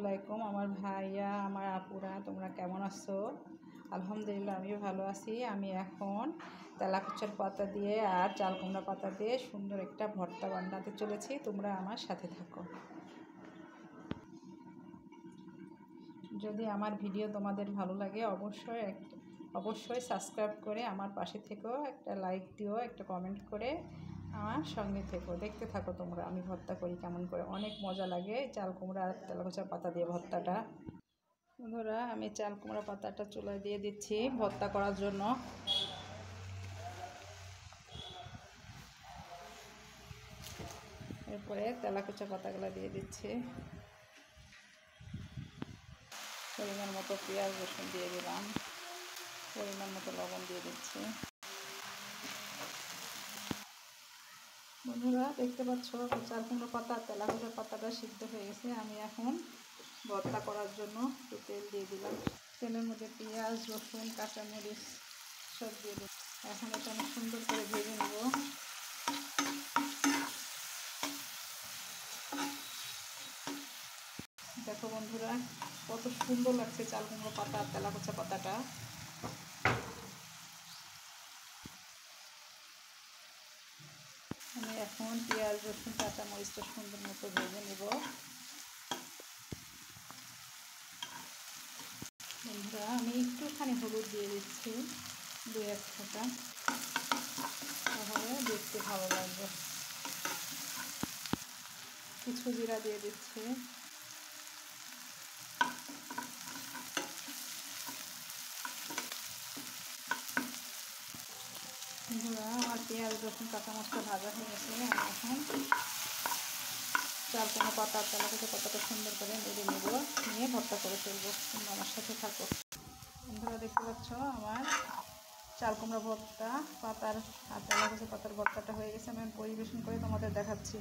আলাইকুম আমার ভাইয়া আমার আপুরা, তোমরা কেমন আছো? আলহামদুলিল্লাহ আমিও ভালো আছি। আমি এখন তেলাকুচার পাতা দিয়ে আর চাল কুমড়া পাতা দিয়ে সুন্দর একটা ভর্তা বানাতে চলেছি। তোমরা আমার সাথে থাকো। যদি আমার ভিডিও তোমাদের ভালো লাগে অবশ্যই সাবস্ক্রাইব করে আমার পাশে থেকো, একটা লাইক দিও, একটা কমেন্ট করে আমার সঙ্গে থেকো। দেখতে থাকো তোমরা আমি ভর্তা করি কেমন করে। অনেক মজা লাগে চাল কুমড়া আর তেলাকুচা পাতা দিয়ে ভর্তাটা। বন্ধুরা, আমি চাল কুমড়া পাতাটা চুলায় দিয়ে দিচ্ছি ভর্তা করার জন্য। এরপরে তেলাকুচা পাতাগুলো দিয়ে দিচ্ছি। পরিমাণ মতো পেঁয়াজ রসুন দিয়ে দিলাম, পরিমাণ মতো লবণ দিয়ে দিচ্ছি। বন্ধুরা, দেখতে পাচ্ছ চাল কুমড়ো পাতা তেলাকুচা পাতাটা সিদ্ধ হয়ে গেছে। আমি এখন ভর্তা করার জন্য একটু তেল দিয়ে দিলাম। তেলের মধ্যে পেঁয়াজ রসুন কাঁচামরিচ সব দিয়ে দিলাম। এখন এটা আমি সুন্দর করে ভেজে নেব। দেখো বন্ধুরা, কত সুন্দর লাগছে চাল কুমড়ো পাতা আর তেলাকুচা পাতাটা। আমি এখন পেঁয়াজ রসুন কাঁচামরিচটা সুন্দর মতো ভেজে নেব। বন্ধুরা, আমি একটুখানি হলুদ দিয়ে দিচ্ছি, 2-1 ফোঁটা, তাহলে দেখতে ভালো লাগবে। কিছু জিরা দিয়ে দিচ্ছি। বন্ধুরা, আমার পেঁয়াজ রসুন কাঁচামরিচটা ভাজা হয়ে গেছে। আমি এখন চাল কুমড়ো পাতা তেলাকুচা পাতাটা সুন্দর করে নেড়ে নেব, নিয়ে ভর্তা করে ফেলবো। তোমরা আমার সাথে থাকো। বন্ধুরা, দেখতে পাচ্ছ আমার চাল কুমড়া ভর্তা পাতার আর তেলাকুচা পাতার ভর্তাটা হয়ে গেছে। আমি পরিবেশন করে তোমাদের দেখাচ্ছি।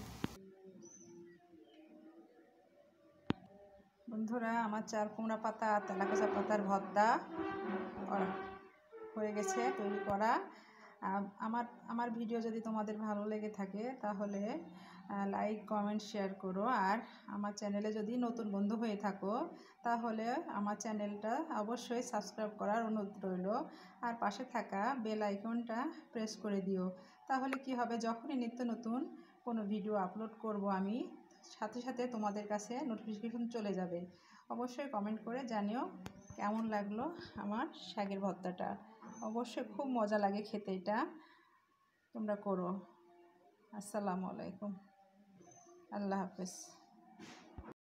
বন্ধুরা, আমার চাল কুমড়া পাতা আর তেলাকুচা পাতার ভর্তা হয়ে গেছে তৈরি করা। আমার ভিডিও যদি তোমাদের ভালো লেগে থাকে তাহলে লাইক কমেন্ট শেয়ার করো। আর আমার চ্যানেলে যদি নতুন বন্ধু হয়ে থাকো তাহলে আমার চ্যানেলটা অবশ্যই সাবস্ক্রাইব করার অনুরোধ রইল। আর পাশে থাকা বেল আইকনটা প্রেস করে দিও। তাহলে কি হবে, যখনই নিত্য নতুন কোনো ভিডিও আপলোড করব আমি, সাথে সাথে তোমাদের কাছে নোটিফিকেশন চলে যাবে। অবশ্যই কমেন্ট করে জানিও কেমন লাগলো আমার শাকের ভর্তাটা। অবশ্যই খুব মজা লাগে খেতে, এটা তোমরা করো। আসসালামু আলাইকুম, আল্লাহ হাফেজ।